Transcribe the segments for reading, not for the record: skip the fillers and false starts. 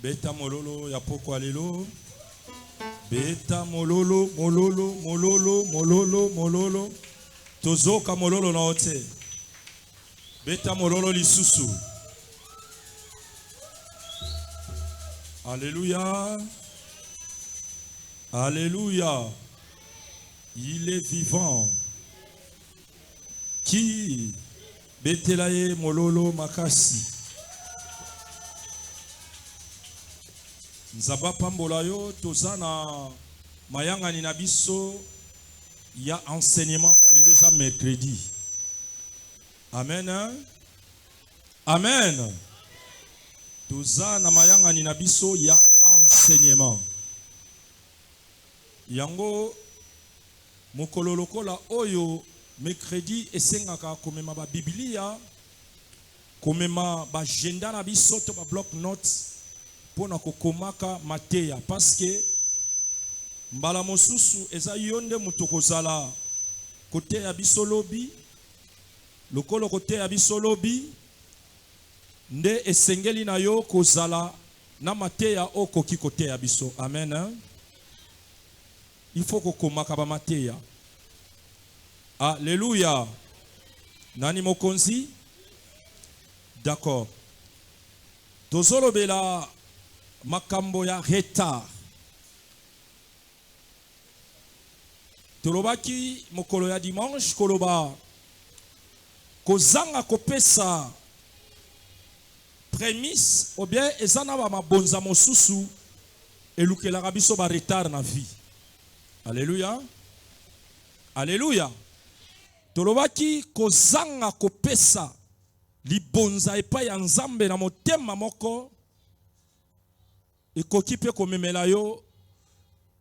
Beta mololo ya poko alelo. Beta mololo, mololo, mololo, mololo, mololo. Tozoka mololo na ote. Beta mololo lisusu. Alléluia. Alléluia. Il est vivant. Qui betelaye mololo makasi. Nzaba pambola yo tozana mayanga ni nabiso ya enseignement le za mercredi. Amen. Amen. Tozana mayanga ni nabiso ya enseignement. Yango mokolo lokola oyo mercredi esengaka komema ba Biblia, komema ba agenda na biso to ba block notes pona kokomaka mateya parce que mbala mosusu eza yonde mutokozala kote ya biso lobi lokolo kote ya biso lobi nde esengeli na yo kozala na mateya okoki kote ya biso. Amen. Il faut kokomaka ba mateya. Alléluia. Nani mokonzi? D'accord. Tozolo bela makambo ya retard. Tolobaki mokolo ya dimanche koloba kozanga kopesa prémisse ou bien ezana ba mabonza mosusu elukelaka biso ba retard na vie. Alléluia. Alléluia. Tolobaki kozanga kopesa libonza epai ya Nzambe na motema moko ekoki pe komemela yo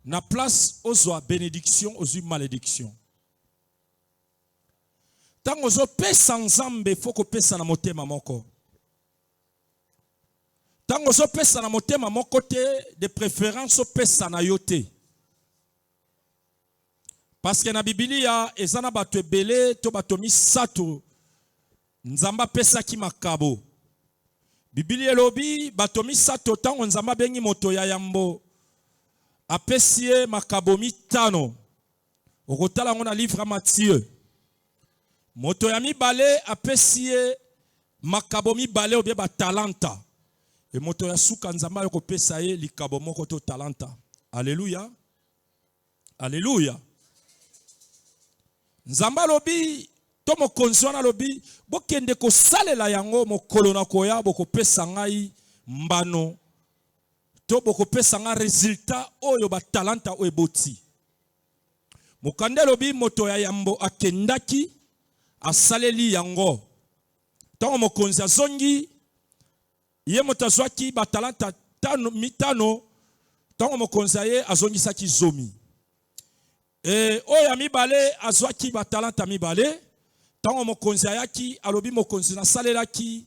na place ozwa bénédiction ozwi malédiction. Tango zo pesa Nzambe faut kopesa na motema moko. Tango zo pesa na motema moko te de préférence pesa na yo te. Parce que na Biblia ezana bato ebele to bato misato Nzamba pesa ki makabo. Biblia elobi bato misato tango Nzamba bengi moto ya yambo apesie makabo mitano. Okotala ngo na livre Matthieu. Moto ya mibale apesie makabo mibale obie ba talenta. E moto ya suka Nzamba yoko pesa ye likabo moko to talenta. Alléluia. Alléluia. Nzamba lobi to mokonzi wana lobi bokende kosalela yango mokolo na koya bokopesa ngai mbano to bokopesa nga resultat oyo ba talenta oyo eboti. Mokande lobi moto ya yambo akendaki asaleli yango. Tango mokonzi azongi ye moto azwaki ba talenta mitano tango mokonzi ye azongisaki zomi. Oya mibale azwaki ba talenta mibale tango mokonzi ayaki alobi mokonzi na salelaki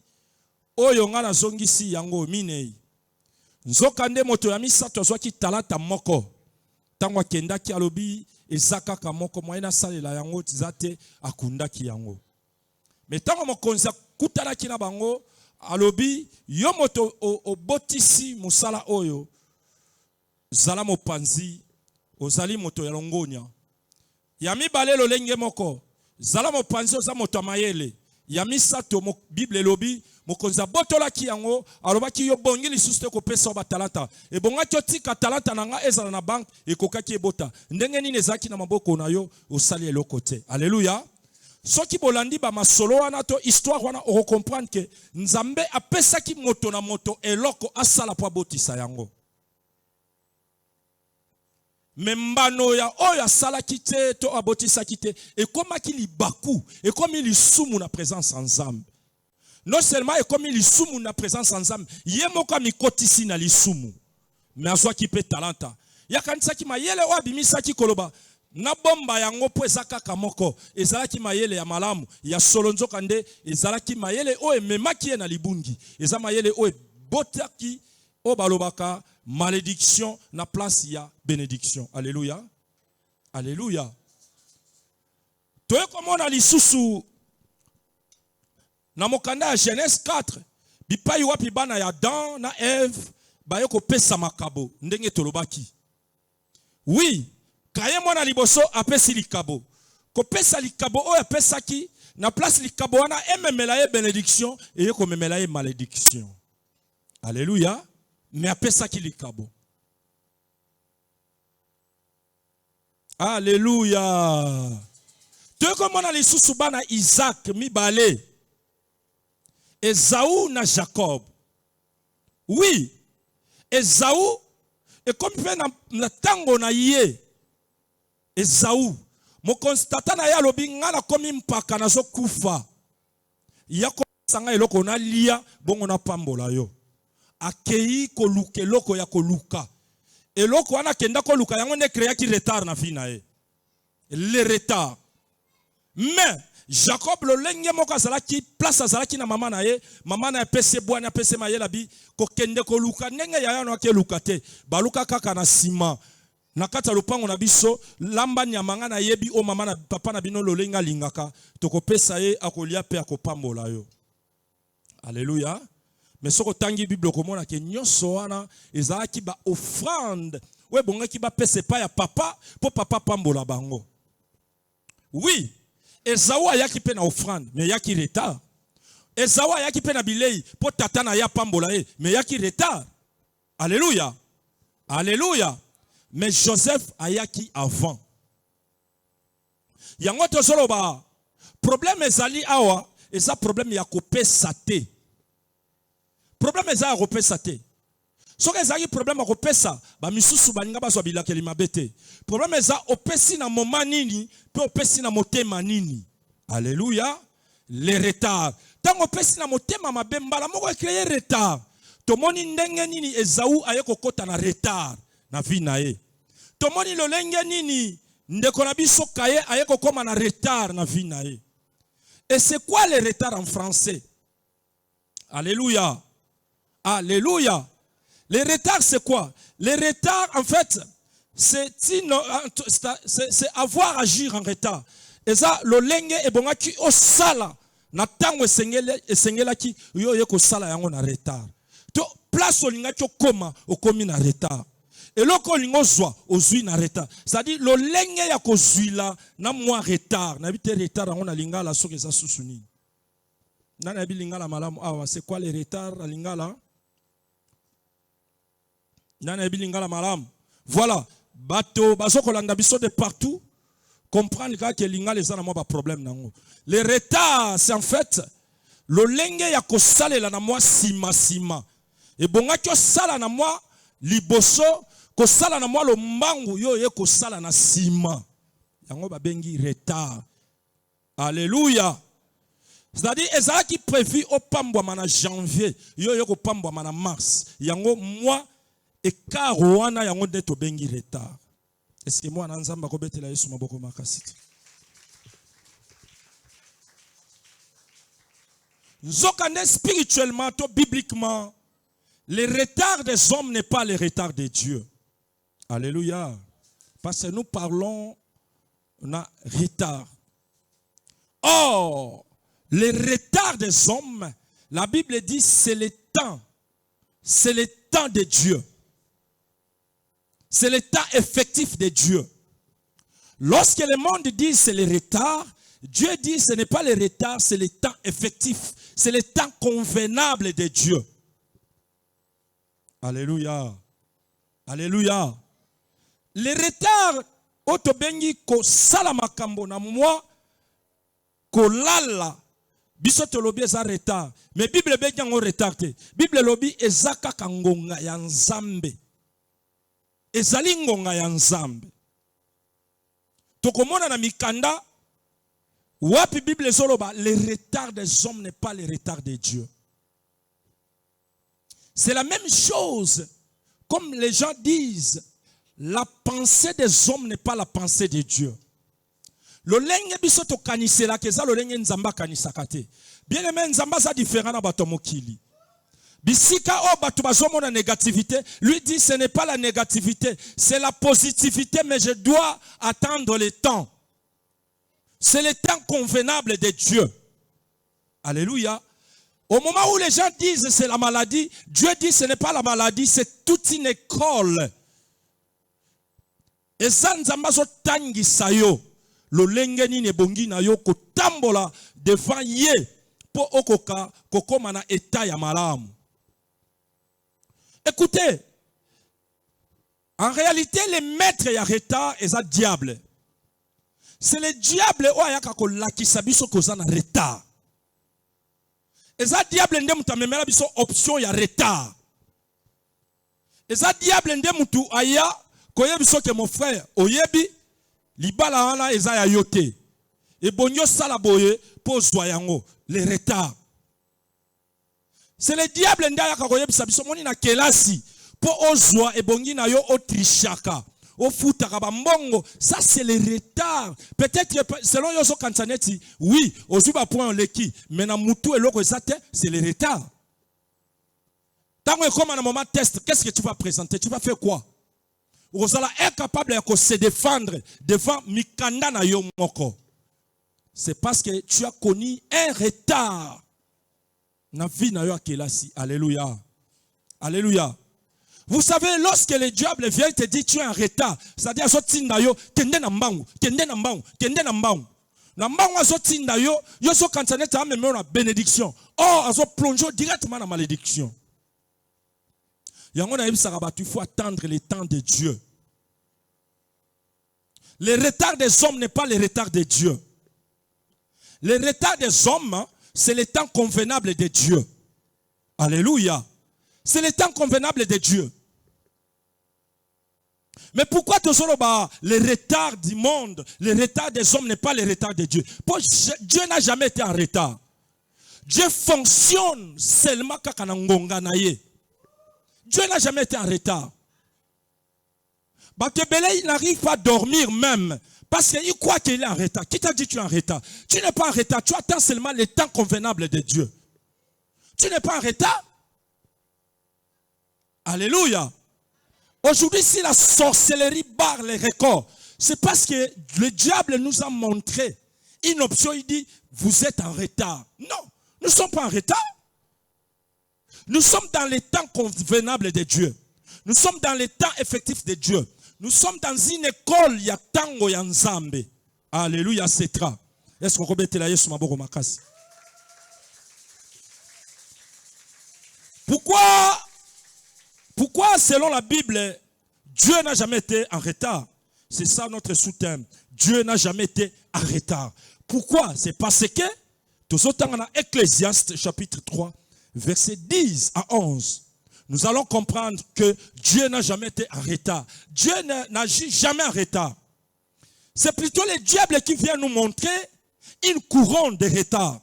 oyo nga nazongisi yango minei. Nzokande moto ya misato azwaki talenta moko tango akendaki alobi ezakaka moko moyena salela yango tizate akundaki yango. Me tango mokonzi akutanaki na bango alobi yo moto obotisi musala oyo zala mopanzi ozali moto ya longonya. Ya mibale lolenge moko zala mopanzi oza moto mayele. Ya misato Bible lobi mokonzi abotolaki yango alobaki yo bongi lisusu te kopesa ba talenta. E bongaki otika talenta nanga ezala na bank ekokaki ebota. Ndenge nini ezaki na maboko na yo osali eloko te. Alléluia. Soki bolandi ba masolo wana to histoire wana o comprendre que Nzambe apesaki moto na moto eloko asala po abotisa yango. Membano ya oyo asalaki te to abotisaki te ekomaki libaku ekomi lisumu na présence Nzambe. Non seulement ekomi lisumu na présence Nzambe ye moko mikotisi na lisumu mais azwaki pe talenta yakanisaki mayele o abimisaki koloba na bomba yango po ezakaka moko ezalaki mayele ya malamu ya solo nzoka nde ezalaki mayele o ememaki ye na libungi eza mayele o botaki o balobaka malédiction na place ya bénédiction. Alléluia. Alléluia. Toye komona lisusu na mokanda ya Genèse 4 bipai wapi bana ya Adam na Eve baye ko pesa makabo ndenge tolobaki. Oui, kaye mwana liboso apesi likabo. Ko pesa likabo o apesa ki na place likabo wana ememela ye bénédiction et ko memela ye malédiction. Alléluia. Mais apesa ki likabo. Alléluia. Te comme on a les sous-bana Isaac mibale. Esaü na Jacob. Oui. Esaü et comme fait na tango na ye. Esaü mo constata na ya lobi ngana komi mpaka na zo kufa. Ya ko sanga eloko na lia bongo na pambola yo. Akei ko luke loko ya ko luka. Eloko wana kenda ko luka yango ne créa ki retard na vie na ye. Le retard. Mais Jacob le lenge moko azalaki place azalaki na mama na ye pese bwana pese mayela bi ko kende ko luka ndenge ya yana ke luka te baluka kaka na sima na kata lupango na biso lamba nyamanga na yebi o mama na papa na bino lolenga lingaka toko pesa ye akolia pe akopambola yo. Alléluia. Mais soko tangi bible komona ke nyonso wana ezalaki ba offrande we bonga ki ba pese pa ya papa po papa pambola bango. Oui. Esaü ayaki pe na offrande mais yaki retard. Esaü ayaki pe na bilei po tata na ya pambola ye mais yaki retard. Alléluia. Alléluia. Mais Joseph ayaki avant. Yango tozolo ba problème ezali awa eza problème ya kopesa te. Problème eza ya kopesa te. Soki ezali problème ya kopesa ba misusu baninga bazwa bilakeli mabe te. Problème eza opesi na moment nini pe opesi na motema nini. Alléluia. Les retards. Tango opesi na motema mabe mbala moko créer retard. Tomoni ndenge nini Esaü aye kokota na retard na vie na ye. Tomoni lolenge nini ndeko na biso kaye aye kokoma na retard na vie na ye. Et c'est quoi le retard en français? Alléluia. Alléluia. Les retards, c'est quoi? Les retards, en fait, c'est avoir agir en retard. Et ça, le lenge et bonga ki o sala na tango esengela ki yo yeko sala yango na retard. To place olinga ki okoma okomi na retard. Et loko lingo zwa ozwi na retard. C'est-à-dire le lenge ya ko zwila na mwa retard. Na bité retard yango na lingala soki eza susuni. Na na bi lingala malamu awa c'est quoi les retards à lingala? Voilà, bateau, bazokolanda biso de partout, comprendre que l'ingala les ana pas problème nango. Les retards, c'est en fait le lenge ya ko salela na moi sima. Et bonga ko sala na moi liboso, ko sala na moi lo mbangu yo ye ko sala na sima. Yango ba bengi retard. Alléluia. C'est-à-dire ezala qui prévu au pambwa mana janvier, yo ye ko pambwa mana mars. Yango moi et karouana yango de to bengi retard. Est-ce que moi nanzamba ko betela Yesu maboko makasiti? Nzokande spirituellement to bibliquement le retard des hommes n'est pas le retard de Dieu. Alléluia. Parce que nous parlons on a retard. Or, le retard des hommes, la Bible dit c'est le temps. C'est le temps de Dieu. C'est le temps effectif de Dieu. Lorsque le monde dit c'est le retard, Dieu dit ce n'est pas le retard, c'est le temps effectif. C'est le temps convenable de Dieu. Alléluia. Alléluia. Le retard, otobengi ko salamakambo na moi, ko lala, biso tolobi eza retard. Mais Bible bengi yango retard te. Bible lobi ezaka kangonga ya nzambe. Ezali ngonga ya nzambe. Tokomona na mikanda wapi Bible zoloba le retard des hommes n'est pas le retard de Dieu. C'est la même chose comme les gens disent la pensée des hommes n'est pas la pensée de Dieu. Le lenge biso to kanisela keza le lenge nzamba kanisaka te. Bien aimé nzamba ça différent na bato mokili. Bisika o batu bazomona négativité, lui dit ce n'est pas la négativité, c'est la positivité, mais je dois attendre le temps. C'est le temps convenable de Dieu. Alléluia. Au moment où les gens disent c'est la maladie, Dieu dit ce n'est pas la maladie, c'est toute une école. Et ça nzamba zo tangisa yo lolenge nini ebongi na yo kotambola devant ye po okoka kokoma na état ya malamu. Écoutez, en réalité les maîtres ya retard et ça diable. C'est le diable o ayaka ko lakisa biso koza na retard. Et ça diable nde mutu amemela biso option ya retard. Et ça diable nde mutu aya koyebi soke mon frère oyebi libala wana eza ya yote. Et bonyo sala boye po zwa yango le retard. C'est le diable nde aya koyebi sabiso moni na kelasi po ozwa e bongi na yo otrishaka. Au futaka bambongo, ça c'est le retard. Peut-être selon Yoso Kansaneti, oui, au zuba point leki, mais na mutu et loko c'est le retard. Tant que comme un moment test, qu'est-ce que tu vas présenter? Tu vas faire quoi? Ozala est capable de se défendre devant mikanda na yo moko. C'est parce que tu as connu un retard. Na vie na yo akelasi. Alléluia. Alléluia. Vous savez, lorsque le diable vient te dire tu es en retard, c'est-à-dire azotinda yo kende na mbangu, kende na mbangu, kende na mbangu. Na mbangu azotinda yo, yo so kantanete a même na bénédiction. Or azo plonger directement dans malédiction. Yango na yebisaka batu, il faut attendre le temps de Dieu. Le retard des hommes n'est pas le retard de Dieu. Le retard des hommes, c'est le temps convenable de Dieu. Alléluia. C'est le temps convenable de Dieu. Mais pourquoi le retard du monde, le retard des hommes n'est pas le retard de Dieu? Dieu n'a jamais été en retard. Dieu fonctionne seulement quand Dieu n'a jamais été en retard. Bakebele, il n'arrive pas à dormir même. Parce qu'il croit qu'il est en retard. Qui t'a dit que tu es en retard? Tu n'es pas en retard. Tu attends seulement le temps convenable de Dieu. Tu n'es pas en retard. Alléluia. Aujourd'hui, si la sorcellerie barre les records, c'est parce que le diable nous a montré une option. Il dit, vous êtes en retard. Non, nous ne sommes pas en retard. Nous sommes dans les temps convenables de Dieu. Nous sommes dans les temps effectifs de Dieu. Nous sommes dans une école, il y a tango ya nzambe. Alléluia, c'est tra. Est-ce qu'on peut la Yesu maboko makasi? Pourquoi, selon la Bible, Dieu n'a jamais été en retard? C'est ça notre sous-thème. Dieu n'a jamais été en retard. Pourquoi? C'est parce que, tout autant dans Ecclésiaste chapitre 3, versets 10 à 11, nous allons comprendre que Dieu n'a jamais été en retard. Dieu n'agit jamais en retard. C'est plutôt le diable qui vient nous montrer une couronne de retard.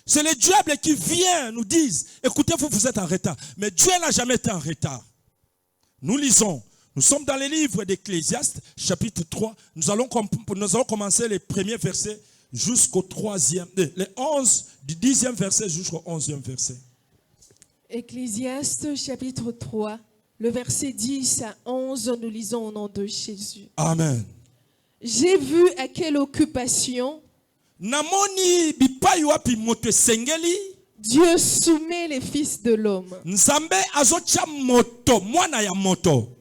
C'est le diable qui vient nous dire, écoutez, vous êtes en retard. Mais Dieu n'a jamais été en retard. Nous lisons, nous sommes dans le livre d'Ecclésiaste, chapitre 3. Nous allons commencer les premiers versets jusqu'au 3e, les 11, du 10e verset jusqu'au 11e verset. Ecclésiaste, chapitre 3, le verset 10 à 11, nous lisons au nom de Jésus. Amen. J'ai vu à quelle occupation Namoni bipai wapi moto sengeli. Dieu soumet les fils de l'homme. Nzambe azocha moto, mwana ya moto.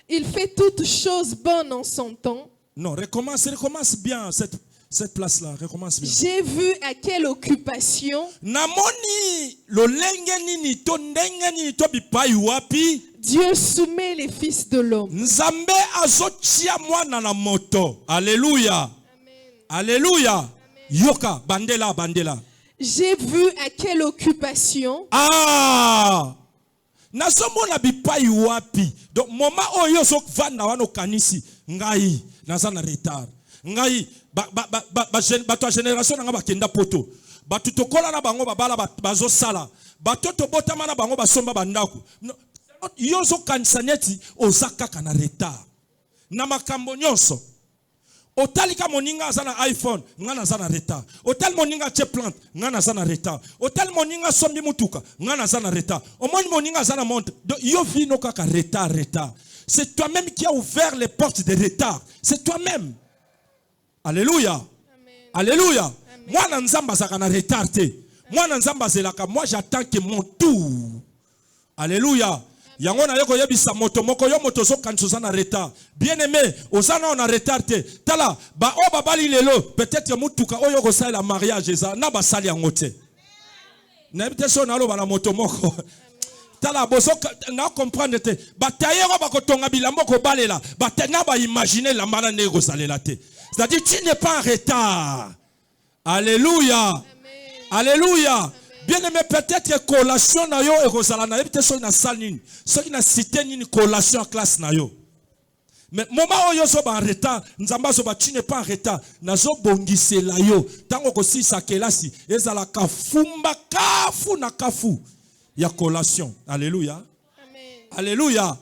Il fait toutes choses bonnes en son temps. Non, recommence bien cette place-là, recommence bien. J'ai vu à quelle occupation Namoni lolenge nini to ndenge nini to bipai wapi Dieu soumet les fils de l'homme. Nzambe azocha mwana na moto. Alléluia. Alléluia. Yoka, bandela. J'ai vu à quelle occupation. Ah! Nazomona bipai wapi. Donc, moment oyo sok vanda wano kanisi. Ngai, nazana retard. Ngai, bato génération nga bakenda poto. Batu tokola na bango babala bazo sala. Bato to botama na bango basomba bandaku. Yo zo kansaneti ozaka kana retard. Na makambo nyonso. Otalika moninga azana iPhone, ngana zana retard. Otal moninga che plante, ngana zana retard. Otal moninga sombi mutuka, ngana zana retard. Omoni moninga zana monte. Yo vino kaka retard. C'est toi-même qui as ouvert les portes de retard. C'est toi-même. Alléluia. Alléluia. Moi na nzamba zaka na retard te. Moi, moi j'attends que mon tour. Alléluia. Yango na yoko yebisa moto moko yo moto so kanso na retard. Bien aimé, osana on a retard te. Tala ba o babali lelo, peut-être mutuka oyo ko sala mariage eza na ba sali yango te. Na bite so na lo ba na moto moko. Tala boso na comprendre te. Ba tayero ba ko tonga bilambo ko balela. Ba tena ba imaginer la mala ne ko salela te. C'est-à-dire tu n'es pas en retard. Alléluia. Amen. Alléluia. Bien aimé, peut-être que collation na yo et rosala na peut-être so na saline. So qui na cité ni collation en classe na yo. Mais moment où yo so ba en retard, nzamba so ba tu n'es pas en retard. Na zo bongise la yo. Tango ko si sa kelasi, ezala kafumba kafu na kafu. Ya collation. Alléluia. Amen. Alléluia. Amen.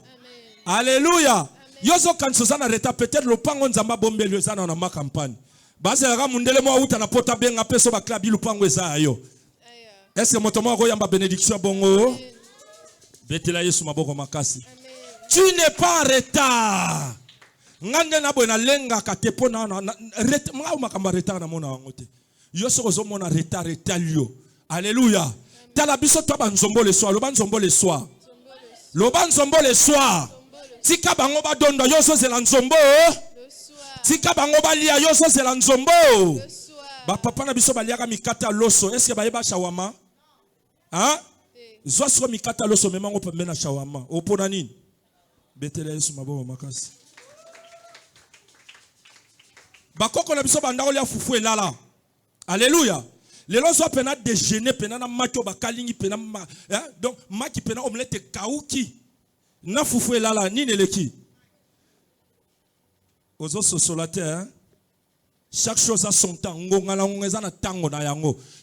Alléluia. Amen. Yo so kanso na retard peut-être le pango nzamba bombelo za na ma campagne. Base ra mundele mo uta na pota benga peso ba klabi lupango eza yo. Est-ce que mon tomo yamba bénédiction bongo? Betela Yesu maboko makasi. Tu n'es pas en retard. Ngande na bona lenga katepo na retard makamba retard na mona wangote. Yo soko mona retard retalio. Alléluia. Tala biso to banzombo le soir, lo banzombo le soir. Lo banzombo le soir. Tika bango ba dondo yo so zela nzombo. Tika bango ba lia yo so zela nzombo. Ba papa na biso baliaka mikata loso. Est-ce que ba yeba shawama? Hein? Zo so mikata loso memango pembe na shawama. Opona nini? Betela Yesu maboko makasi. Ba koko na biso bandako lia fufu elala. Alléluia. Lelo so pena déjeuner pena na macho ba kalingi pena hein? Donc maki pena omelette kauki. Na fufu elala nini eleki? Ozo sosolate hein? Chaque chose a son temps.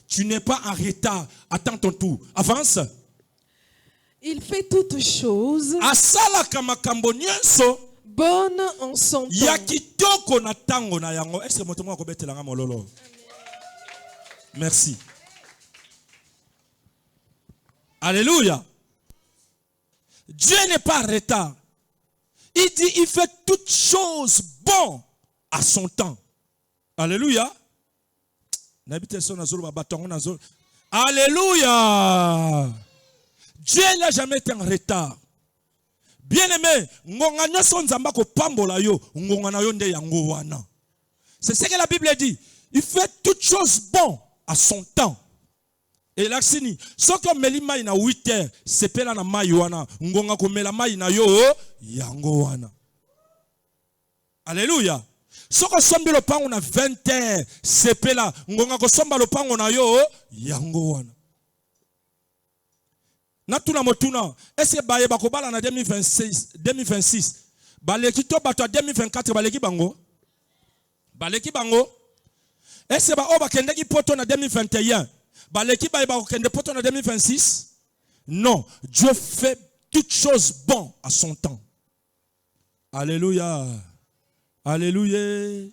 Tu n'es pas en retard. Attends ton tour. Avance. Il fait toutes choses bonnes en son temps. Merci. Alléluia. Dieu n'est pas en retard. Il dit il fait toutes choses bonnes à son temps. Alléluia. Alléluia. Dieu n'a jamais été en retard. Bien aimé, c'est ce que la Bible dit. Il fait toutes choses bonnes à son temps. Et là, ce que melima ina 8 heures, c'est pela na mayuana. Ngonga ko mela mai na yo yangoana. Alléluia. Soko sombi le pango na 20 heures, c'est pela. Ngonga ko somba le pango na yo yangoana. Natuna motuna, est-ce que baye bako bala na 2026, baleki to bato 2024 baleki bango? Baleki bango? Est-ce que ba oba kendeki poto na 2021? Baleki baye bako kende poto na 2026? Non, Dieu fait toutes choses bonnes à son temps. Alléluia. Alléluia.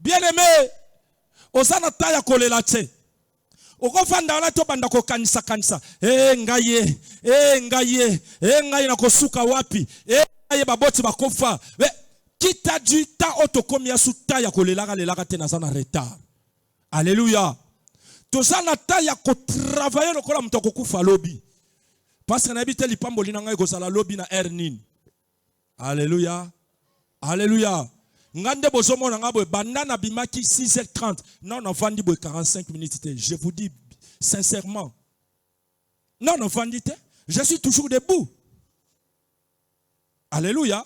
Bien aimé, osana taya kolela te. Okofanda na to banda ko kanisa. Ngaye na kosuka wapi? Ngaye baboti bakofa. Qui t'a dit ta otokomia suta ya kolela lela te na sana retard. Alléluia. To sana taya ko travailler lokola mutoko kufa lobi. Parce que na bité lipambo lina ngai ko sala lobi na ernin. Alléluia. Alléluia. Ngande bozomo na ngabo bandana bimaki 6h30. Non, on vandi 45 minutes. Je vous dis sincèrement. Non, on vandi. Je suis toujours debout. Alléluia.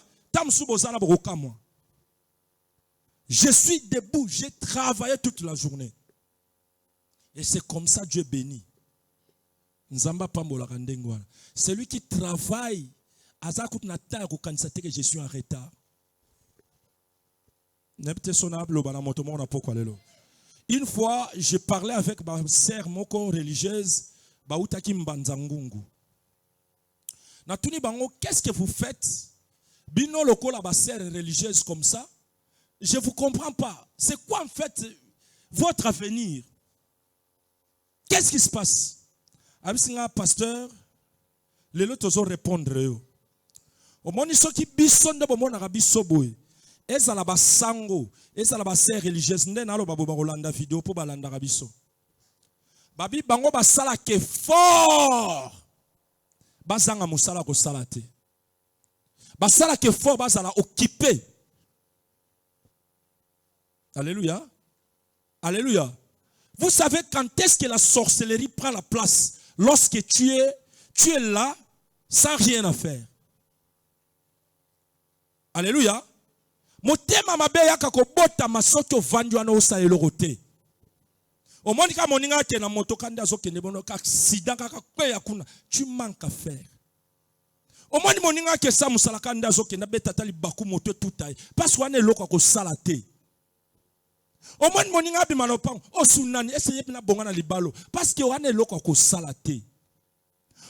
Je suis debout. J'ai travaillé toute la journée. Et c'est comme ça Dieu bénit. C'est lui qui travaille. Que je suis en retard. Une fois, je parlais avec ma sœur moko religieuse, Bautaki Mbanzangungu. Natuni bango, qu'est-ce que vous faites? Bino loko la sœur religieuse comme ça? Je ne vous comprends pas. C'est quoi en fait votre avenir? Qu'est-ce qui se passe? Abisinga pasteur, les autres ont répondre. Au moment où ils bisonde bomona rabisoboy. Ezala ba sango, ezala ba sœur religieuse nde nalo babo ba kolanda vidéo po balanda rabiso. babi bango basala ke fort bazanga musala ko salate basala ke fort bazala occupé. Alléluia. Alléluia. Vous savez quand est-ce que la sorcellerie prend la place? Lorsque tu es là sans rien à faire. Alléluia. Motema mabe yaka ko bota masoto vandu ana osalelo rote. Omoni ka moninga ke na moto kanda zokende bono ka accident ka kweya kuna, tu manques à faire. Omoni moninga ke sa musala kanda zokende beta tali baku moto tutai parce qu'on est loko ko salate. Omoni moninga bi manopang osunani essayer na bongana libalo parce que on est loko ko salate.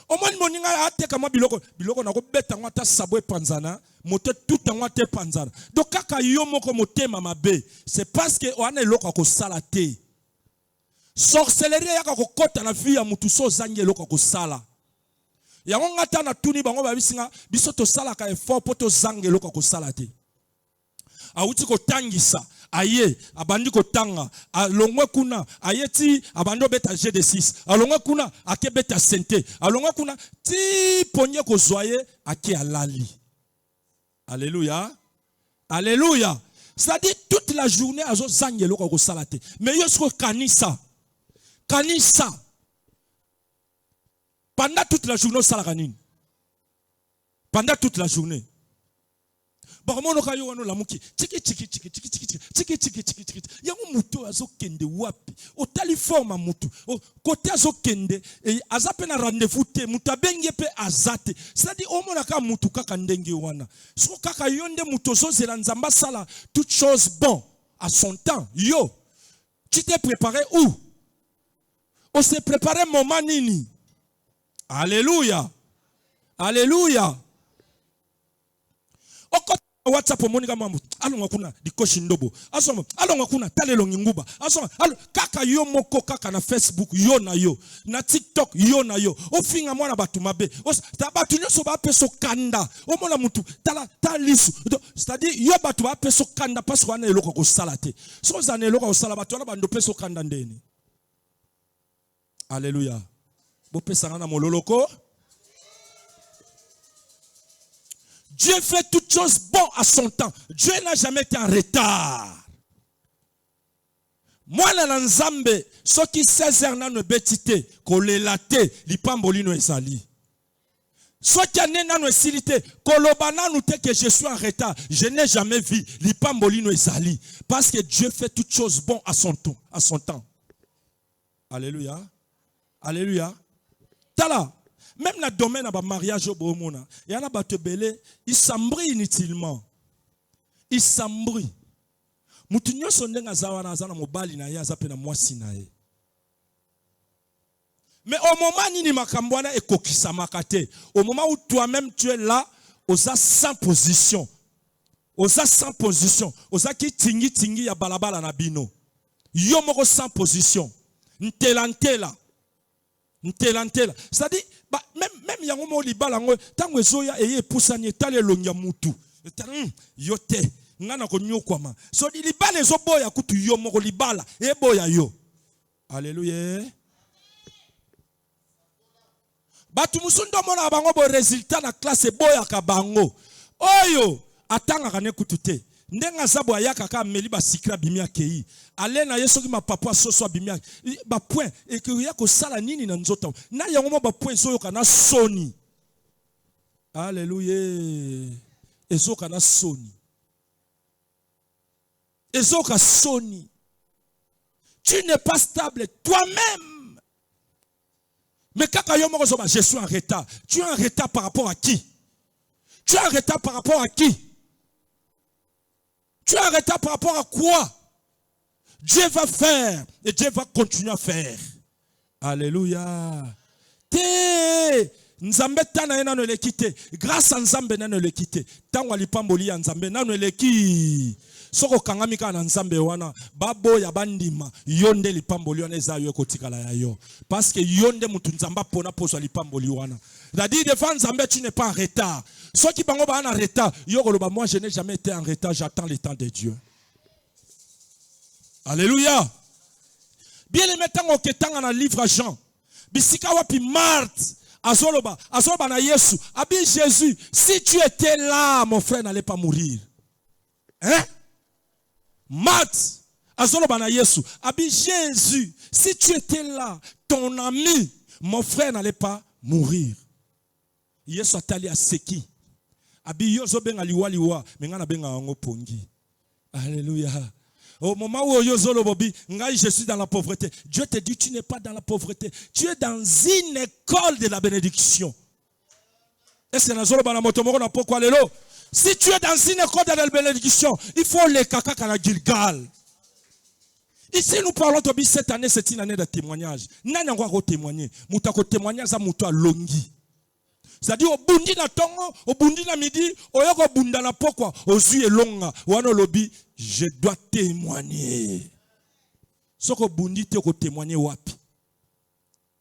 Omoni moninga ateka mwa biloko na ko beta ngata sabwe panzana moto tout ngata panzana. Donc kaka yo moko motema mabe, c'est parce que on est loko ko salate. Sorcellerie yaka ko kota na vie ya mutu so zangi loko ko sala. Yango ngata na tuni bango ba bisinga biso to sala ka effort poto zangi loko ko salate. Auti ko tangisa aye abandi ko tanga alongwe kuna ayeti abando beta G6 alongwe kuna ake beta sente alongwe kuna ti ponye ko zoye ake alali. Alléluia. Alléluia. C'est-à-dire toute la journée azo zangi loko ko salate. Mais yosko kanisa kanisa pendant toute la journée salaganine. Pendant toute la journée. Baramono kayo wano lamuki tiki yango muto azo kende wapi otali forma mutu kote azo kende azape na rendez-vous te mutu abenge pe azate c'est-à-dire omona ka mutu kaka ndenge wana so kaka yonde muto zo zela nzamba sala toute chose bon à son temps. Yo tu t'es préparé où? On s'est préparé moment nini? Alléluia. Alléluia. WhatsApp monika mamu alonga kuna dikoshi ndobo asoma alonga kuna talelo nginguba asoma kaka yo moko kaka na Facebook yo na TikTok yo na yo ofinga mwana batu mabe batu nyoso ba peso kanda omona mutu talisu c'est-à-dire yo batu ba peso kanda parce qu'on a eloko ko salate so za na eloko ko sala batu na bando peso kanda ndeni. Alléluia. Bo pesa na mololoko. Dieu fait toutes choses bonnes à son temps. Dieu n'a jamais été en retard. Moi, la nzambe, ce qui 16 heures n'a ne betite, kolelate, lipamboli no esali. Ce qui a n'a ne silite, kolobana nous te que je suis en retard. Je n'ai jamais vu lipamboli no esali. Parce que Dieu fait toutes choses bonnes à son temps. À son temps. Alléluia. Alléluia. Tala. Même dans le domaine de mariage, il y a des belé, ils s'embrient inutilement. Ils s'embrient. Mutunyo sonde ngazawana azana mobali na ya zape na mwasi na ye. Mais au moment nini makambwana ekokisa makate, au moment où toi-même tu es là, osa sans position. Osa sans position. Osa ki tingi ya balabala na bino. Yo moko sans position. Ntelantela. C'est-à-dire, même yango mo libala ngo tango ezoya eye pusani etale longia mutu. Yote ngana ko nyokwama. So libala ezoboya kutu yo moko libala eboya yo. Alléluia. Batu musundo mona bango bo résultat na classe eboya ka bango. Oyo atanga kane kutute. Ndenga zabo ayaka ka meli ba sikra bimia kei. Alena yeso ki ma papa soso bimia ba point et que ya ko sala nini na nzota. Na yango mo ba point so kana soni. Alléluia. Ezo kana soni. Ezo ka soni. Tu n'es pas stable toi-même. Mais kaka yo mo zo ba je suis en retard. Tu es en retard par rapport à qui? Tu es en retard par rapport à qui? Tu es en retard par rapport à quoi? Dieu va faire et Dieu va continuer à faire. Alléluia. Nzambe tana ena no le quitter. Grâce à Nzambe na no le quitter. Tango alipamboli ya Nzambe na no le ki. Soko kangamika na Nzambe wana babo ya bandima yonde lipamboli wana eza yo kotikala ya yo. Parce que yonde mutu Nzamba pona poso lipamboli wana. C'est-à-dire devant Nzambe tu n'es pas en retard. Ceux qui bango ba en retard, yo koloba moi je n'ai jamais été en retard, j'attends le temps de Dieu. Alléluia. Bien aimé tango ketanga na livre Jean. Bisika wapi Marthe. Azoloba na Yesu. Abi Jésus, si tu étais là, mon frère n'allait pas mourir. Hein? Marthe. Azoloba na Yesu. Abi Jésus, si tu étais là, ton ami, mon frère n'allait pas mourir. Yesu atali aseki. Abi yozo benga liwa menga na benga ngo pongi. Alléluia. Au moment où yozo bobi, je suis dans la pauvreté. Dieu te dit tu n'es pas dans la pauvreté. Tu es dans une école de la bénédiction. Est-ce que nazolo bana motomoko na pourquoi lelo? Si tu es dans une école de la bénédiction, il faut les kaka kana Gilgal. Ici nous parlons de cette année, c'est une année de témoignage. Nani ngwa témoigner. Mutako témoignage za muto alongi. C'est-à-dire au bundi na tongo, au bundi na midi, oyoko bunda na pokwa, ozui elonga, wano lobi, je dois témoigner. Soko bundi te ko témoigner wapi.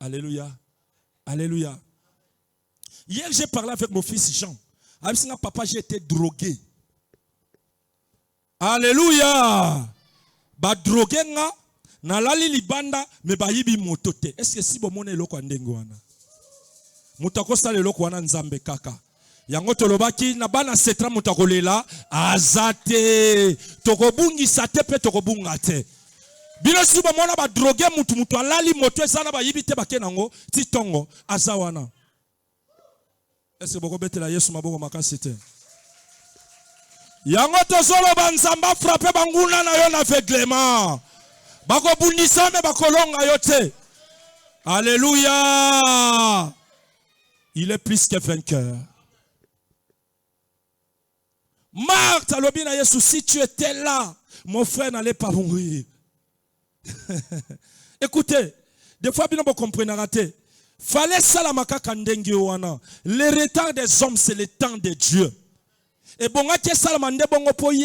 Alléluia. Alléluia. Hier j'ai parlé avec mon fils Jean. Avec son papa j'ai été drogué. Alléluia. Ba drogué nga na lali libanda me ba yibi motote. Est-ce que si bomone eloko ndenge wana? Mutako sala eloko wana nzambe kaka. Yango tolobaki na bana setra mutako lela azate. Tokobungi sate pe tokobunga te. Bino si bomona ba drogué mutu alali moto esana ba yibi te bakenango titongo azawana. Est-ce que boko betela Yesu maboko makasi te? Yango tozolo banzamba frappé banguna na yo na aveuglement. Bako bundisa me bakolonga yo te. Alléluia. Il est plus que vainqueur. Marthe a lobi na Yesu, si tu étais là, mon frère n'allait pas mourir. Écoutez, des fois bino bo comprendre raté. Fallait ça la makaka ndenge wana. Le retard des hommes c'est le temps de Dieu. Et bon,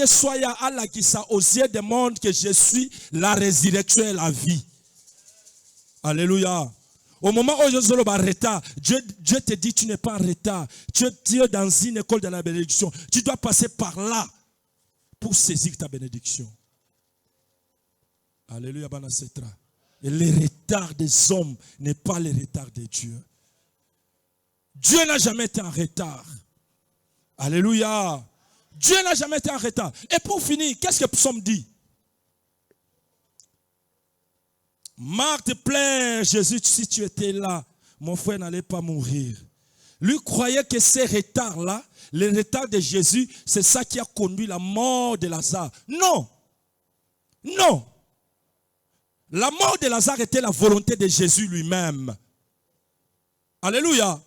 soya Allah qui ça aux yeux du monde que je suis la résurrection et la vie. Alléluia. Au moment où je suis en retard, Dieu te dit tu n'es pas en retard. Tu es dans une école de la bénédiction. Tu dois passer par là pour saisir ta bénédiction. Alléluia. Et le retard des hommes n'est pas le retard de Dieu. Dieu n'a jamais été en retard. Alléluia. Dieu n'a jamais été en retard. Et pour finir, qu'est-ce que le psaume dit? Marthe plaint Jésus, si tu étais là, mon frère n'allait pas mourir. Lui croyait que ces retards-là, les retards de Jésus, c'est ça qui a conduit la mort de Lazare. Non. Non. La mort de Lazare était la volonté de Jésus lui-même. Alléluia.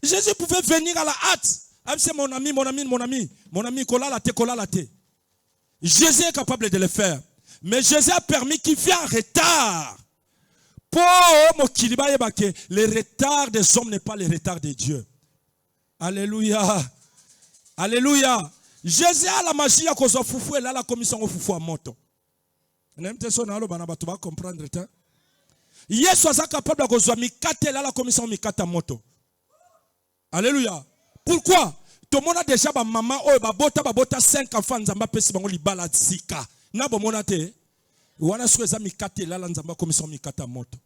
Jésus pouvait venir à la hâte. C'est mon ami, kolala te. Jésus est capable de le faire. Mais Jésus a permis qu'il vienne en retard. Pour le retard des hommes n'est pas le retard de Dieu. Alléluia. Alléluia. Jésus a la magie à cause de foufou et là la commission au foufou à moto. Comprendre. Yesu est capable de cause de la commission mikata moto. Alléluia. Pourquoi? Tout le monde a déjà ba maman babota 5 enfants nzamba pesi bango libala zika. Na bomona te. Wana sweza mikate la nzamba commission mikata moto.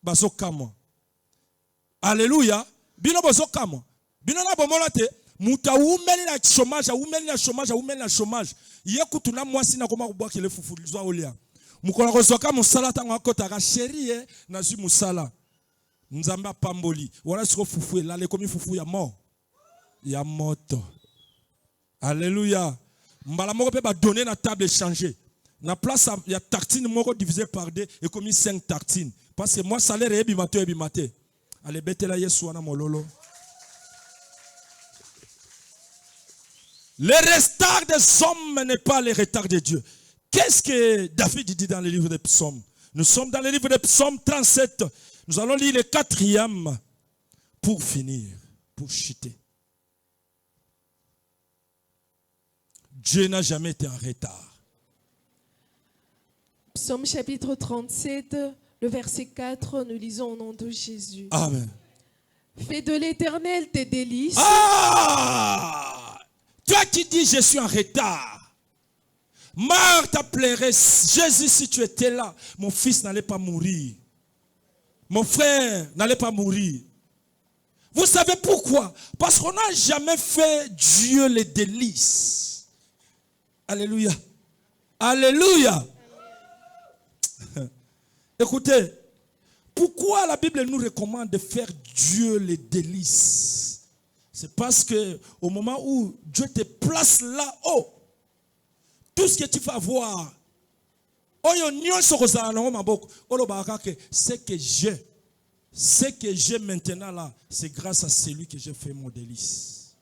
Bazo kamo. Alléluia. Bino bazo kamo. Bino na bomona te. Muta umeli na chômage. Yekutu na mwasi na koma kubwa kele fufu lizwa olia. Mukola kozoka musala tango akota chérie na zu musala. Nzamba pamboli. Wala siko fufu la le komi fufu ya mort. Ya moto. Alléluia. Mbala moko pe ba donner na table échanger. Na place ya tartine moko divisé par 2 et commis 5 tartines. Parce que moi salaire e bimate. Allez betela Yesu wana mololo. Le retard des hommes n'est pas le retard de Dieu. Qu'est-ce que David dit dans le livre des psaumes? Nous sommes dans le livre des psaumes 37. Nous allons lire le 4e pour finir, pour chuter. Dieu n'a jamais été en retard. Psaume chapitre 37, le verset 4, nous lisons au nom de Jésus. Amen. Fais de l'Éternel tes délices. Ah! Toi qui dis je suis en retard. Marthe a pleuré. Jésus, si tu étais là, mon fils n'allait pas mourir. Mon frère n'allait pas mourir. Vous savez pourquoi? Parce qu'on n'a jamais fait Dieu les délices. Alléluia. Alléluia. Écoutez, pourquoi la Bible nous recommande de faire Dieu les délices? C'est parce que au moment où Dieu te place là-haut, tout ce que tu vas voir, ce que j'ai maintenant là, c'est grâce à celui que j'ai fait mon délice.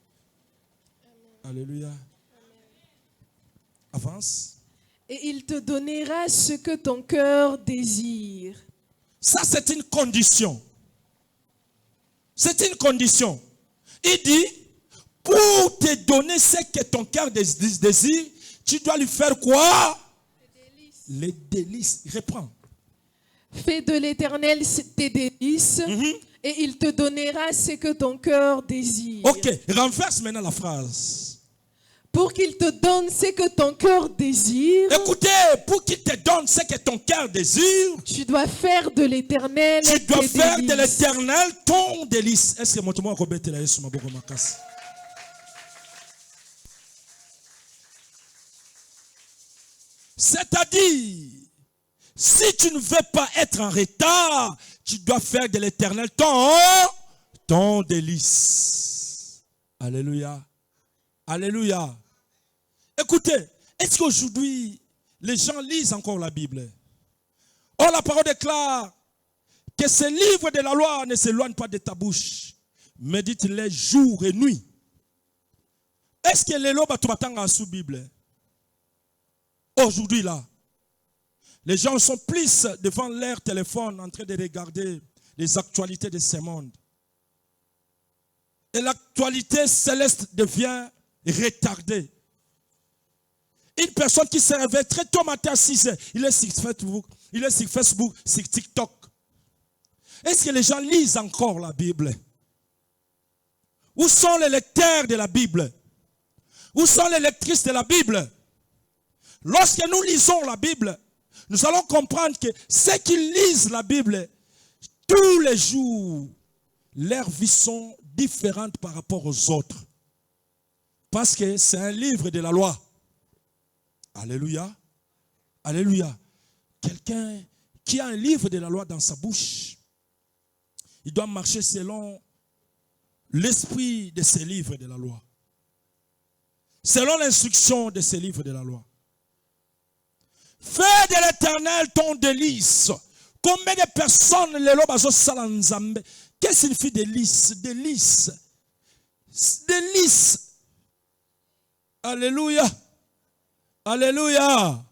Amen. Alléluia. Amen. Avance. Et il te donnera ce que ton cœur désire. Ça, c'est une condition. C'est une condition. Il dit, pour te donner ce que ton cœur désire, tu dois lui faire quoi? Les délices. Reprends. Fais de l'Éternel tes délices, et il te donnera ce que ton cœur désire. Ok, renverse maintenant la phrase. Pour qu'il te donne ce que ton cœur désire. Écoutez, pour qu'il te donne ce que ton cœur désire, tu dois faire de l'Éternel tes délices. Tu dois faire de l'Éternel ton délice. Est-ce que mon tour est là sur ma boca ma casse? C'est-à-dire, si tu ne veux pas être en retard, tu dois faire de l'Éternel ton délice. Alléluia. Alléluia. Écoutez, est-ce qu'aujourd'hui, les gens lisent encore la Bible? Or, la parole déclare que ce livre de la loi ne s'éloigne pas de ta bouche. Médite-les jour et nuit. Est-ce que les lois sont sous Bible? Aujourd'hui, là, les gens sont plus devant leur téléphone en train de regarder les actualités de ce monde. Et l'actualité céleste devient retardée. Une personne qui se réveille très tôt matin à 6 heures, il est sur Facebook, sur TikTok. Est-ce que les gens lisent encore la Bible? Où sont les lecteurs de la Bible? Où sont les lectrices de la Bible? Lorsque nous lisons la Bible, nous allons comprendre que ceux qui lisent la Bible, tous les jours, leurs vies sont différentes par rapport aux autres. Parce que c'est un livre de la loi. Alléluia. Alléluia. Quelqu'un qui a un livre de la loi dans sa bouche, il doit marcher selon l'esprit de ces livres de la loi. Selon l'instruction de ces livres de la loi. Fais de l'Éternel ton délice. Combien de personnes les lobes salanzambe? Qu'est-ce que signifie délice? Délice. Délice. Alléluia. Alléluia.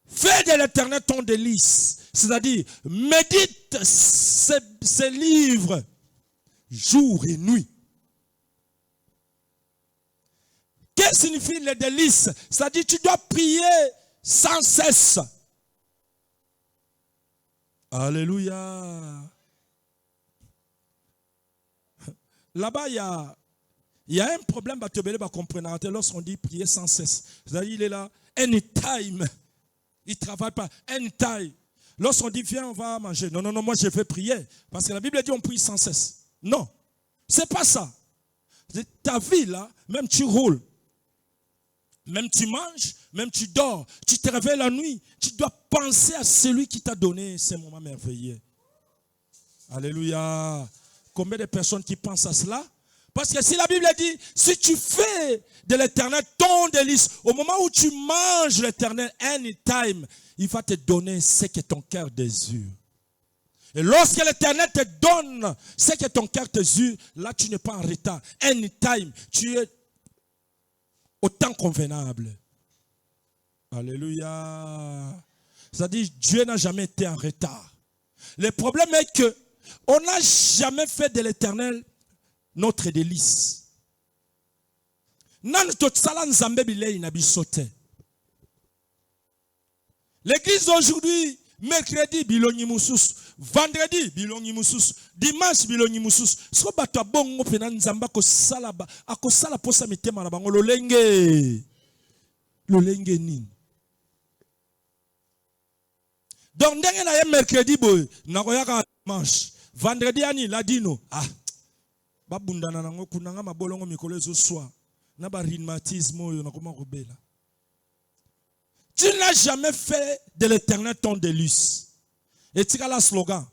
Fais de l'Éternel ton délice. C'est-à-dire, médite ces livres jour et nuit. Qu'est-ce que signifie le délice? C'est-à-dire tu dois prier sans cesse. Alléluia. Là-bas, il y a un problème lorsqu'on dit prier sans cesse. C'est-à-dire il est là, anytime. Il ne travaille pas, anytime. Lorsqu'on dit viens, on va manger. Non, moi je vais prier. Parce que la Bible dit on prie sans cesse. Non, ce n'est pas ça. Ta vie là, même tu roules. Même tu manges, même tu dors, tu te réveilles la nuit, tu dois penser à celui qui t'a donné ces moments merveilleux. Alléluia. Combien de personnes qui pensent à cela? Parce que si la Bible dit, si tu fais de l'Éternel ton délice, au moment où tu manges l'Éternel, anytime, il va te donner ce que ton cœur désire. Et lorsque l'Éternel te donne ce que ton cœur désire, là tu n'es pas en retard. Anytime, tu es au temps convenable. Alléluia. C'est-à-dire, Dieu n'a jamais été en retard. Le problème est que on n'a jamais fait de l'Éternel notre délice. L'église d'aujourd'hui, mercredi, biloni moussous. vendredi bilongi mususu, dimanche bilongi mususu. So bato bongo pena nzamba akosala posa mitema na bango lolenge nini. Donc ndenge na ye mercredi boy nakoyaka dimanche, vendredi ani ladino babundana nango kunanga mabolongo mikolo ezoswa na ba rhumatisme oyo nakoma kobela. Tu n'as jamais fait de l'éternel ton délice. Et tu as le slogan,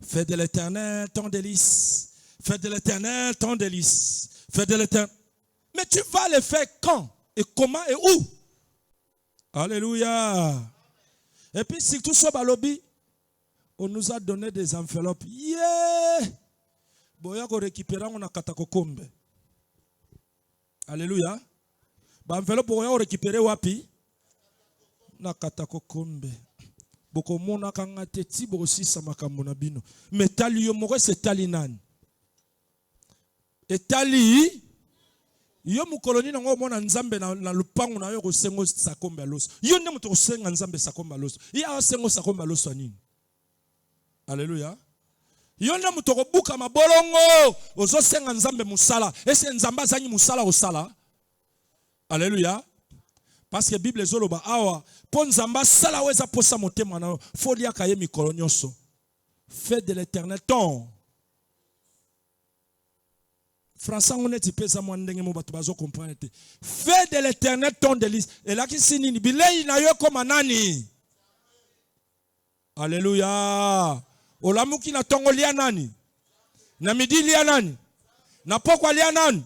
fais de l'éternel ton délice, fais de l'éternel ton délice, fais de l'éternel. Mais tu vas le faire quand et comment et où? Alléluia. Et puis si tout ça balobi, on nous a donné des enveloppes. Yeah! Boya ko récupérer on a katakokombe. Alléluia. Ba enveloppe boya ko récupérer wapi? Na katakokombe. Boko mona kanga teti boko sisa makambo na bino. Mais tali yo moko c'est tali nani? Et tali yo mukoloni nango mona nzambe na lupangu na yo ko sengo sakombe loso. Yo nde muto ko senga nzambe sakombe loso. Ya sengo sakombe loso nini? Alléluia. Yo nde muto ko buka mabolongo ozo senga nzambe musala. Ese nzamba zanyi musala osala. Alléluia. Parce que la Bible ezoloba awa po nzamba sala weza posa motema na folia kaye mikolo nyonso. Fais de l'éternel ton. Français on est pesa mo ndenge mo bato bazo comprendre te. Fais de l'éternel ton délice. Et là qui sinini bilei na yo koma nani? Alléluia. Olamuki na tongo lia nani? Na midi lia nani? Na pokwa lia nani?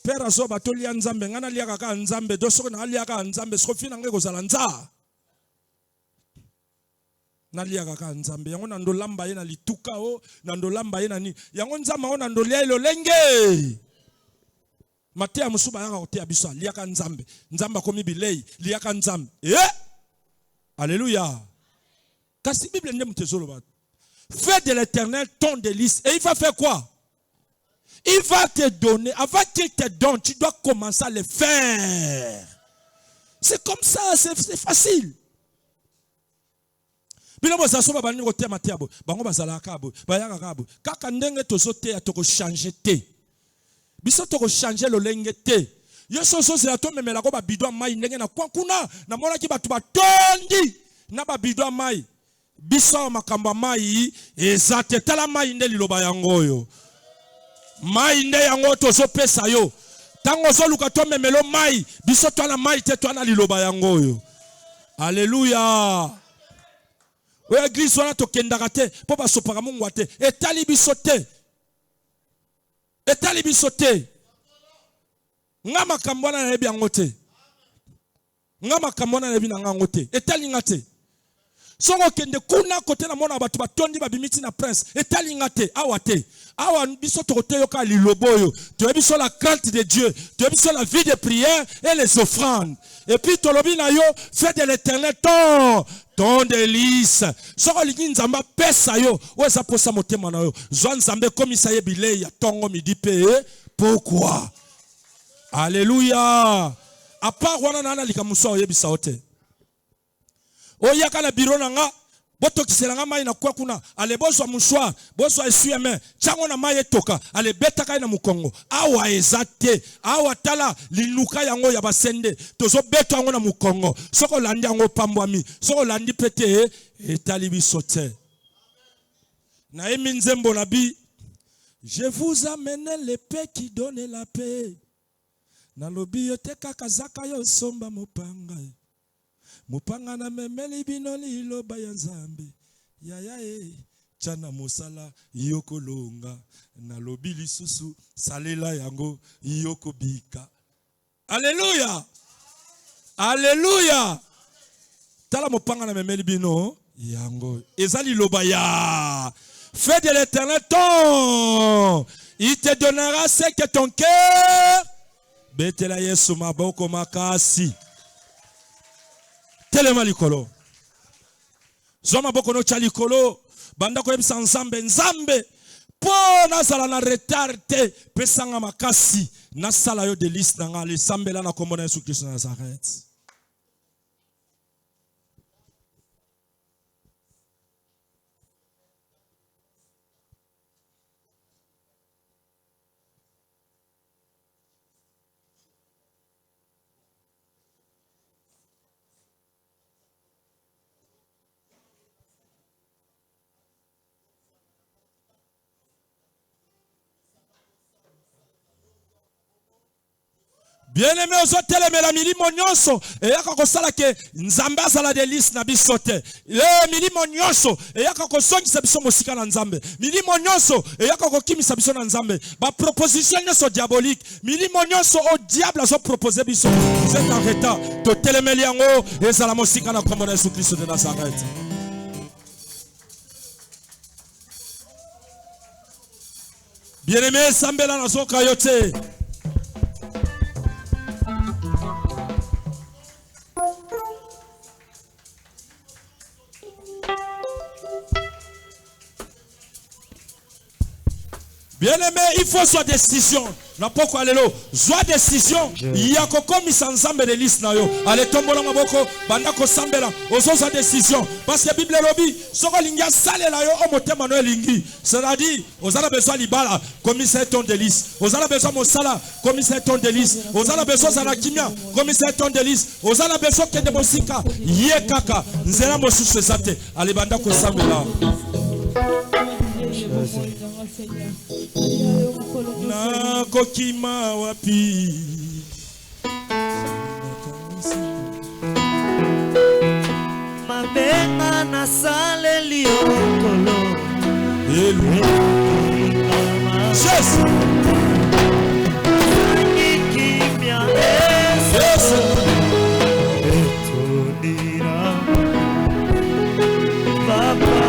Père azo bato lia nzambe ngana lia kaka nzambe doso na lia kaka nzambe sofi na ngeko zala nza. Na lia kaka nzambe yango na ndolamba ye na lituka o na ndolamba ye na ni yango nzamba o na ndolia ilo lenge. Matea musuba yanga kotea biso lia kaka nzambe nzamba komi bilei lia kaka nzambe. Alléluia. Kasi Bible nde mutezolo ba. Fais de l'éternel ton délice et il va faire quoi? Il va te donner, avant qu'il te donne, tu dois commencer à le faire. C'est comme ça, c'est facile. Bino bazaso ba bani ko tema teabo, bango bazala kabo, bayaka kabo. Kaka ndenge tozote ya toko changer te. Biso toko changer lolenge te. Yo soso zela to memela ko ba bidwa mai ndenge na kwankuna, na mona ki batu batondi na ba bidwa mai. Biso makamba mai ezate tala mai nde liloba yango yo. Mai nde yango tozo pesa yo. Tango zo luka to memelo mai, biso to na mai te to na liloba yango yo. Alléluia. O église wana to kendaka te po ba sopaka Mungu te. Etali biso te. Etali biso te. Nga makambo na yebi yango te. Nga makambo na yebi na ngango te. Etali ngate. Songo kende kuna kote na mona batu batondi babimiti na prince etali ngate awate awa biso tokote yoka liloboyo to biso la crainte de Dieu to biso la vie de prière et les offrandes et puis tolobi na yo fais de l'éternel ton délice soko lingi nzamba pesa yo weza posa motema na yo zwa nzambe komisa ye bilei ya tongo midi pe pourquoi alléluia à part wana na likamuso yebisa ote Oyaka na biro nanga boto kiselanga mai na kwa kuna ale boswa mouchoir boswa essuie-main chango na mai etoka ale beta kai na mukongo awa ezate awa tala liluka yango ya basende tozo beto yango na mukongo soko landi yango pambwami soko landi pete etali bisote na emi nzembo na bi je vous amène l'épée qui donne la paix na lobi yote kaka zaka yo somba mopanga Mupanga na memeli bino liloba ya nzambe yaya chana mosala yokolonga na lobi lisusu salela yango yokobika. Alléluia. Alléluia. Tala mupanga na memeli bino yango ezali loba ya fais de l'éternel ton il te donnera ce que ton cœur betela Yesu maboko makasi. Telema likolo. Zoma boko no chalikolo. Banda ko yebisa nzambe nzambe. Po nazala na retarte. Pesanga makasi. Nasala yo délice nanga. Le sambela na komona Yesu Kristo na Nazareth. Bien-aimé, ozotelemela milimo nyonso eyaka kosala ke nzambe azala délice na biso te. Milimo nyonso eyaka kosongisa biso mosika na nzambe. Milimo nyonso eyaka kokimisa biso na nzambe. Ba proposition nyonso diabolique, milimo nyonso au diable azo proposer biso. Vous êtes en retard. To telemeli yango ezala mosika na kombo na Yesu Kristo de Nazareth. Bien-aimé, sambela na soka yote. Bien-aimé, il faut soit décision. Na poko alelo, soit décision. Yako komisa nzambe de liste na yo. Ale tombola maboko, banda ko sambela. Ozo soit décision. Parce que Bible lobi, soko lingia sale la yo omotema no lingi. C'est-à-dire, ozala besoin libala, commissaire ton délice. Ozala besoin mosala, commissaire ton délice. Ozala besoin sana kimia, commissaire ton délice. Ozala besoin kende mosika, ye kaka. Nzela mosusu zate. Ale banda ko sambela. Na kokima wapi mabenga na sale liokolo elu Jesus kimia yes etodira papa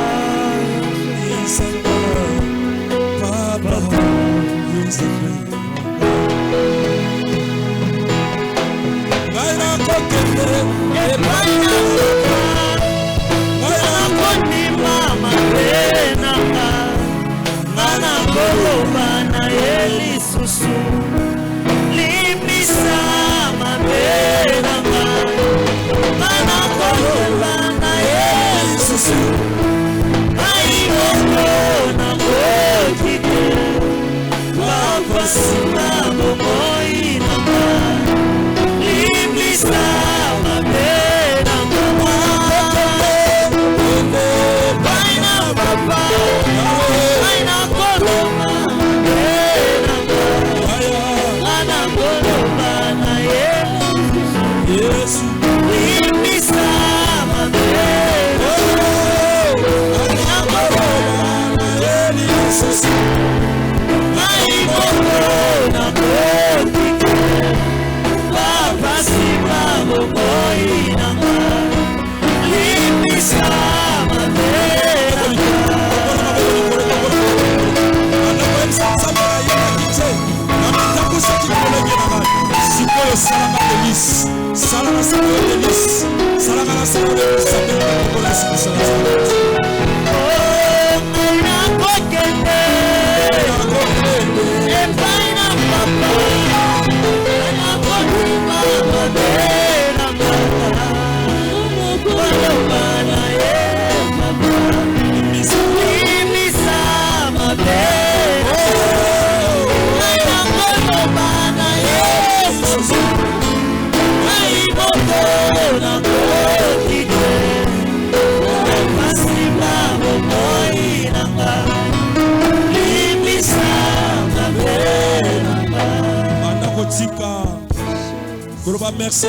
merci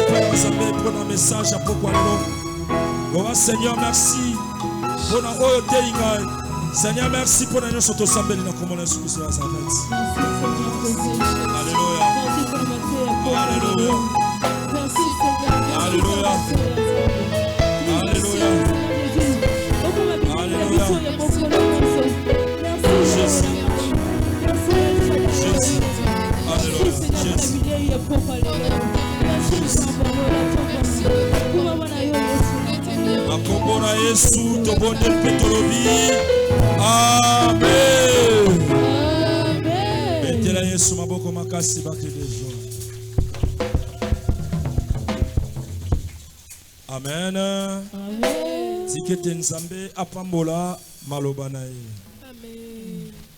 pour le message à Pokwalo. Seigneur, merci pour notre Oyotelinga. Seigneur, merci pour notre soto sambeli na komona Yesu Kristo Nazareth. Alléluia. Alléluia. Alléluia. Alléluia. Alléluia. Jésus. Jésus. Alléluia. Jésus. Makombona Yesu tobonde petolobi. Amen. Betela Yesu maboko makasi baki dejo. Amen. Amen. Tikete nzambe apambola maloba na ye.